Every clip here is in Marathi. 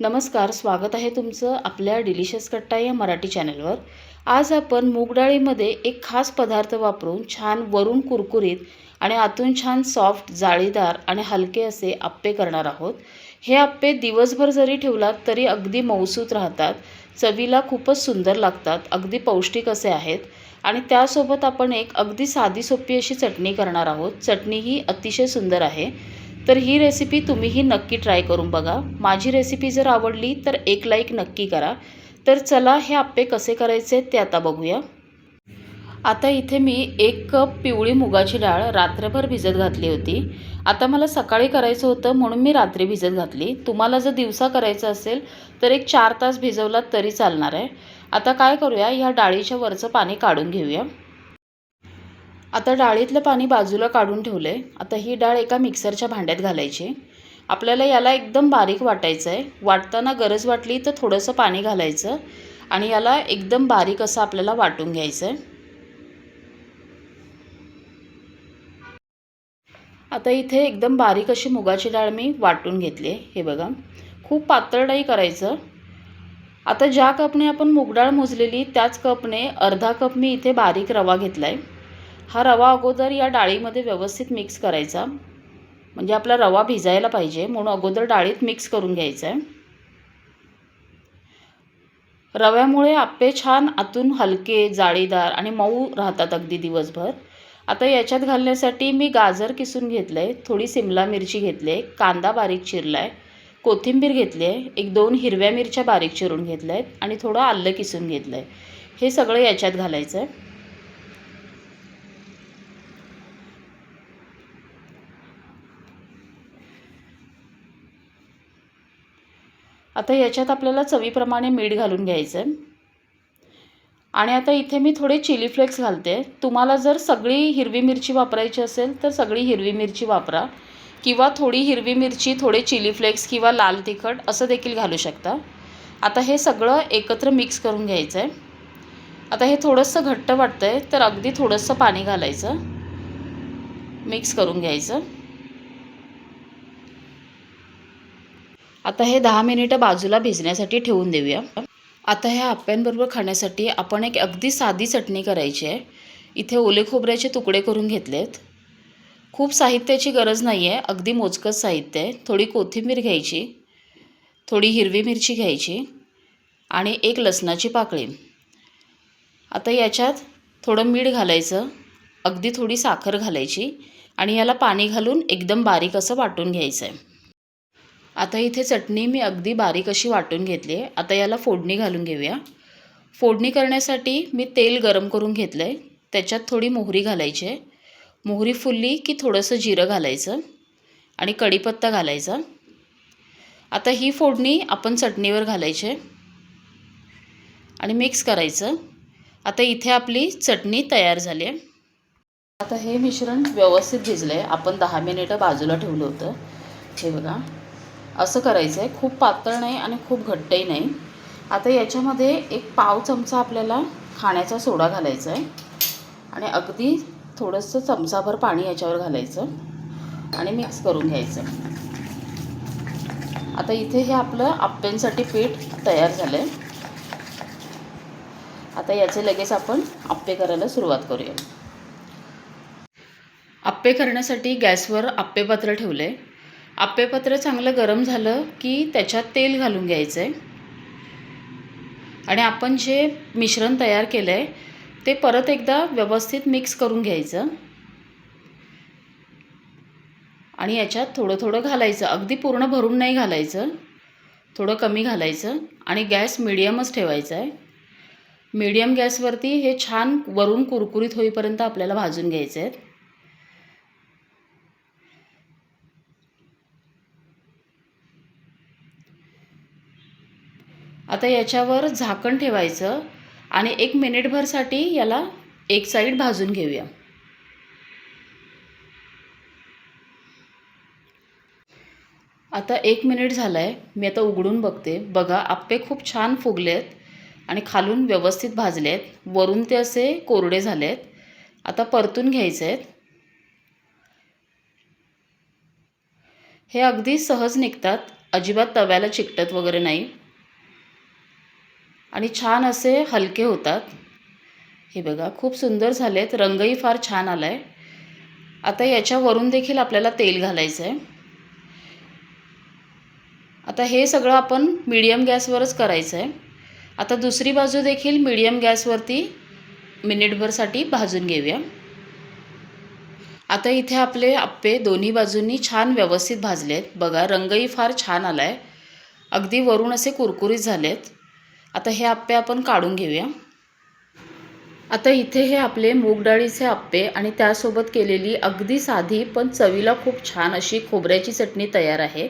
नमस्कार, स्वागत आहे तुमचं आपल्या डिलिशियस कट्टा या मराठी चॅनलवर। आज आपण मूग डाळीमध्ये एक खास पदार्थ वापरून छान वरून कुरकुरीत आणि आतून छान सॉफ्ट, जाळीदार आणि हलके असे अप्पे करणार आहोत। हे अप्पे दिवसभर जरी ठेवलात तरी अगदी मऊसूत राहतात, चवीला खूपच सुंदर लागतात, अगदी पौष्टिक असे आहेत आणि त्यासोबत आपण एक अगदी साधी सोपी अशी चटणी करणार आहोत। चटणी ही अतिशय सुंदर आहे। तर ही रेसिपी तुम्हीही नक्की ट्राय करून बघा। माझी रेसिपी जर आवडली तर एक लाईक नक्की करा। तर चला हे अप्पे कसे करायचे ते आता बघूया। आता इथे मी 1 कप पिवळी मुगाची डाळ रात्रभर भिजत घातली होती। आता मला सकाळी करायचं होतं म्हणून मी रात्री भिजत घातली। तुम्हाला जर दिवसा करायचं असेल तर एक 4 तास भिजवलात तरी चालणार आहे। आता काय करूया, ह्या डाळीच्या वरचं पाणी काढून घेऊया। आता डाळीतलं पाणी बाजूला काढून ठेवले। आता ही डाळ एका मिक्सरच्या भांड्यात घालायची। आपल्याला याला एकदम बारीक वाटायचं आहे। वाटताना गरज वाटली तर थोडंसं पाणी घालायचं आणि याला एकदम बारीक असं आपल्याला वाटून घ्यायचं आहे। आता इथे एकदम बारीक अशी मुगाची डाळ मी वाटून घेतली। हे बघा, खूप पातळ नाही करायचं। आता ज्या कपने आपण मूग डाळ मोजलेली त्याच कपने अर्धा कप मी इथे बारीक रवा घेतलाय। हा रवा अगोदर या डाळीमध्ये व्यवस्थित मिक्स करायचा, म्हणजे आपला रवा भिजायला पाहिजे म्हणून अगोदर डाळीत मिक्स करून घ्यायचा आहे। रव्यामुळे अप्पे छान आतून हलके, जाळीदार आणि मऊ राहतात अगदी दिवसभर। आता याच्यात घालण्यासाठी मी गाजर किसून घेतलंय, थोडी सिमला मिरची घेतली, कांदा बारीक चिरलाय, कोथिंबीर घेतली आहे, 1-2 हिरव्या मिरच्या बारीक चिरून घेतल्यात आणि थोडं आलं किसून घेतलंय। हे सगळं याच्यात घालायचं आहे। आता याच्यात आपल्याला चवीप्रमाणे मीठ घालून घ्यायचं आहे आणि आता इथे मी थोडे चिली फ्लेक्स घालते। तुम्हाला जर सगळी हिरवी मिरची वापरायची असेल तर सगळी हिरवी मिरची वापरा किंवा थोडी हिरवी मिरची, थोडे चिली फ्लेक्स किंवा लाल तिखट असं देखील घालू शकता। आता हे सगळं एकत्र मिक्स करून घ्यायचं आहे। आता हे थोडंसं घट्ट वाटतंय तर अगदी थोडंसं पाणी घालायचं, मिक्स करून घ्यायचं। आता हे 10 मिनिटं बाजूला भिजण्यासाठी ठेवून देऊया। आता ह्या अप्प्यांबरोबर खाण्यासाठी आपण एक अगदी साधी चटणी करायची आहे। इथे ओले खोबऱ्याचे तुकडे करून घेतलेत। खूप साहित्याची गरज नाही आहे, अगदी मोजकंच साहित्य आहे। थोडी कोथिंबीर घ्यायची, थोडी हिरवी मिरची घ्यायची आणि एक लसणाची पाकळी। आता याच्यात थोडं मीठ घालायचं, अगदी थोडी साखर घालायची आणि याला पाणी घालून एकदम बारीक असं वाटून घ्यायचं आहे। आता इथे चटणी मी अगदी बारीक अशी वाटून घेतली आहे। आता याला फोडणी घालून घेऊया। फोडणी करण्यासाठी मी तेल गरम करून घेतलं आहे, त्याच्यात थोडी मोहरी घालायची आहे। मोहरी फुलली की थोडंसं जिरं घालायचं आणि कढीपत्ता घालायचा। आता ही फोडणी आपण चटणीवर घालायची आहे आणि मिक्स करायचं। आता इथे आपली चटणी तयार झाली आहे। आता हे मिश्रण व्यवस्थित भिजलं आहे। आपण 10 मिनिटं बाजूला ठेवलं होतं। हे बघा, असं करायचं आहे, खूप पातळ नाही आणि खूप घट्टही नाही। आता याच्यामध्ये एक पाव चमचा आपल्याला खाण्याचा सोडा घालायचा आहे आणि अगदी थोडंसं चमचाभर पाणी याच्यावर घालायचं आणि मिक्स करून घ्यायचं। आता इथे हे आपलं अप्प्यांसाठी पीठ तयार झालं आहे। आता याचे लगेच आपण अप्पे करायला सुरुवात करूया। अप्पे करण्यासाठी गॅसवर अप्पेपात्र ठेवले। अप्पेपात्र चांगलं गरम झालं की त्याच्यात तेल घालून घ्यायचं आहे आणि आपण जे मिश्रण तयार केलं आहे ते परत एकदा व्यवस्थित मिक्स करून घ्यायचं आणि याच्यात थोडं थोडं घालायचं, अगदी पूर्ण भरून नाही घालायचं, थोडं कमी घालायचं आणि गॅस मीडियमच ठेवायचा आहे। मीडियम गॅसवरती हे छान वरून कुरकुरीत होईपर्यंत आपल्याला भाजून घ्यायचे आहेत। आता याच्यावर झाकण ठेवायचं आणि 1 मिनिटभरसाठी याला एक साईड भाजून घेऊया। आता 1 मिनिट झालं आहे, मी आता उघडून बघते। बघा, अप्पे खूप छान फुगलेत आणि खालून व्यवस्थित भाजलेत, वरून ते असे कोरडे झालेत। आता परतून घ्यायचे आहेत। हे अगदी सहज निघतात अजिबात तव्याला चिकटत वगैरे नाही आणि छान असे हलके होतात. हे बघा खूप सुंदर झालेत, रंगही फार छान आला आहे. आता याच्यावरून देखील आपल्याला तेल घालायचं आहे. आता हे सगळं आपण मीडियम गॅसवरच करायचं आहे. आता दुसरी बाजू देखील मीडियम गॅसवरती मिनिटभरसाठी भाजून घेऊया. आता इथे आपले आप्पे दोन्ही बाजूंनी छान व्यवस्थित भाजलेत. बघा रंगही फार छान आला आहे, अगदी वरून असे कुरकुरीत झालेत. आता हे आप्पे आपण काढून घेऊया. आता इथे हे आपले मूग डाळीचे आप्पे आणि त्यासोबत केलेली अगदी साधी पण चवीला खूप छान अशी खोबऱ्याची चटणी तयार आहे.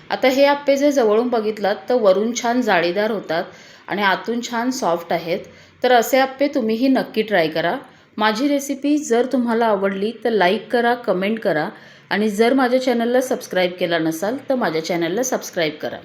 आता हे आप्पे जे जवळून बघितलात तर वरून छान जाळीदार होतात आणि आतून छान सॉफ्ट आहेत. तर असे आप्पे तुम्हीही नक्की ट्राय करा. माझी रेसिपी जर तुम्हाला आवडली तर लाईक करा, कमेंट करा आणि जर माझ्या चॅनलला सबस्क्राईब केला नसाल तर माझ्या चॅनलला सबस्क्राईब करा.